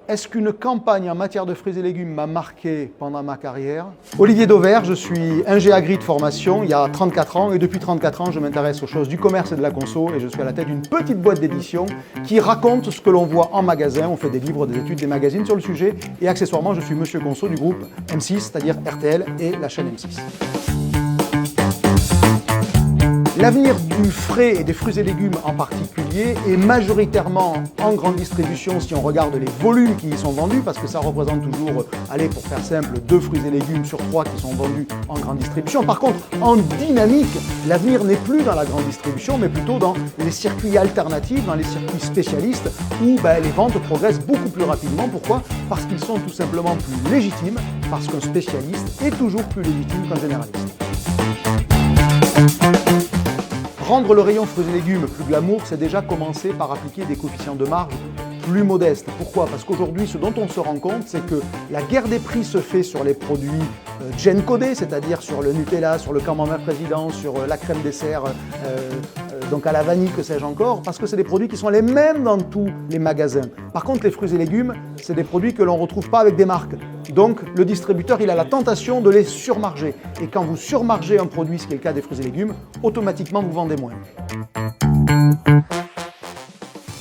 Est-ce qu'une campagne en matière de fruits et légumes m'a marqué pendant ma carrière? Olivier Dauvert, je suis ingé agri de formation il y a 34 ans et depuis 34 ans, je m'intéresse aux choses du commerce et de la conso et je suis à la tête d'une petite boîte d'édition qui raconte ce que l'on voit en magasin. On fait des livres, des études, des magazines sur le sujet et accessoirement, je suis Monsieur Conso du groupe M6, c'est-à-dire RTL et la chaîne M6. L'avenir du frais et des fruits et légumes en particulier est majoritairement en grande distribution si on regarde les volumes qui y sont vendus, parce que ça représente toujours, allez pour faire simple, 2 fruits et légumes sur 3 qui sont vendus en grande distribution. Par contre, en dynamique, l'avenir n'est plus dans la grande distribution, mais plutôt dans les circuits alternatifs, dans les circuits spécialistes, où les ventes progressent beaucoup plus rapidement. Pourquoi? Parce qu'ils sont tout simplement plus légitimes, parce qu'un spécialiste est toujours plus légitime qu'un généraliste. Rendre le rayon fruits et légumes plus glamour, c'est déjà commencer par appliquer des coefficients de marge plus modestes. Pourquoi? Parce qu'aujourd'hui, ce dont on se rend compte, c'est que la guerre des prix se fait sur les produits gen-codés, c'est-à-dire sur le Nutella, sur le camembert président, sur la crème dessert, donc à la vanille, que sais-je encore, parce que c'est des produits qui sont les mêmes dans tous les magasins. Par contre, les fruits et légumes, c'est des produits que l'on ne retrouve pas avec des marques. Donc, le distributeur, il a la tentation de les surmarger. Et quand vous surmargez un produit, ce qui est le cas des fruits et légumes, automatiquement, vous vendez moins.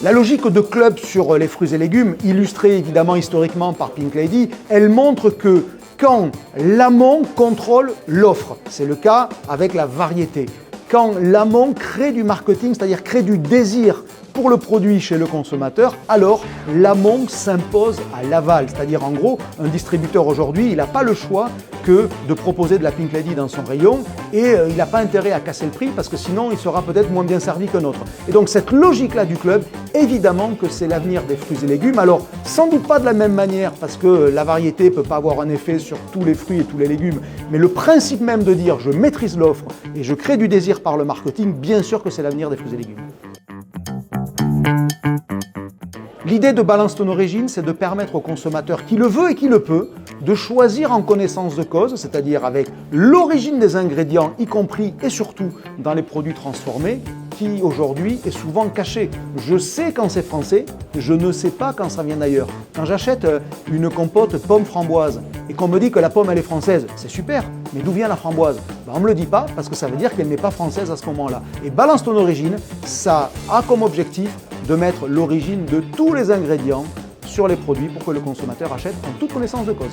La logique de club sur les fruits et légumes, illustrée évidemment historiquement par Pink Lady, elle montre que quand l'amont contrôle l'offre, c'est le cas avec la variété. Quand l'amont crée du marketing, c'est-à-dire crée du désir pour le produit chez le consommateur, alors l'amont s'impose à l'aval. C'est-à-dire en gros, un distributeur aujourd'hui, il n'a pas le choix que de proposer de la Pink Lady dans son rayon et il n'a pas intérêt à casser le prix parce que sinon il sera peut-être moins bien servi qu'un autre. Et donc cette logique-là du club, évidemment que c'est l'avenir des fruits et légumes. Alors sans doute pas de la même manière parce que la variété ne peut pas avoir un effet sur tous les fruits et tous les légumes, mais le principe même de dire je maîtrise l'offre et je crée du désir par le marketing, bien sûr que c'est l'avenir des fruits et légumes. L'idée de Balance ton origine, c'est de permettre au consommateur qui le veut et qui le peut de choisir en connaissance de cause, c'est-à-dire avec l'origine des ingrédients, y compris et surtout dans les produits transformés, qui aujourd'hui est souvent caché. Je sais quand c'est français, je ne sais pas quand ça vient d'ailleurs. Quand j'achète une compote pomme framboise et qu'on me dit que la pomme elle est française, c'est super, mais d'où vient la framboise? On ne me le dit pas parce que ça veut dire qu'elle n'est pas française à ce moment-là. Et Balance ton origine, ça a comme objectif de mettre l'origine de tous les ingrédients sur les produits pour que le consommateur achète en toute connaissance de cause.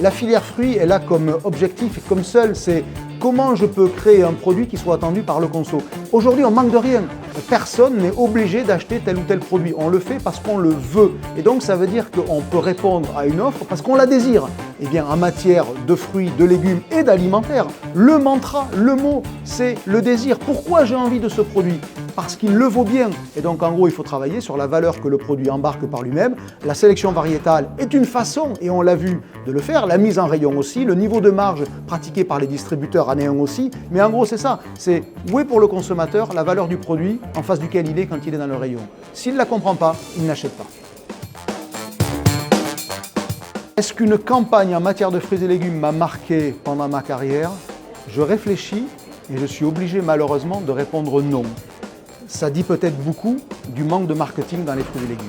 La filière fruits, elle a comme objectif et comme seul, c'est comment je peux créer un produit qui soit attendu par le conso. Aujourd'hui, on manque de rien. Personne n'est obligé d'acheter tel ou tel produit. On le fait parce qu'on le veut. Et donc, ça veut dire qu'on peut répondre à une offre parce qu'on la désire. Eh bien, en matière de fruits, de légumes et d'alimentaire, le mantra, le mot, c'est le désir. Pourquoi j'ai envie de ce produit? Parce qu'il le vaut bien. Et donc, en gros, il faut travailler sur la valeur que le produit embarque par lui-même. La sélection variétale est une façon, et on l'a vu, de le faire. La mise en rayon aussi. Le niveau de marge pratiqué par les distributeurs en est un aussi. Mais en gros, c'est ça. C'est où est pour le consommateur la valeur du produit en face duquel il est quand il est dans le rayon. S'il ne la comprend pas, il n'achète pas. Est-ce qu'une campagne en matière de fruits et légumes m'a marqué pendant ma carrière? Je réfléchis et je suis obligé malheureusement de répondre non. Ça dit peut-être beaucoup du manque de marketing dans les fruits et légumes.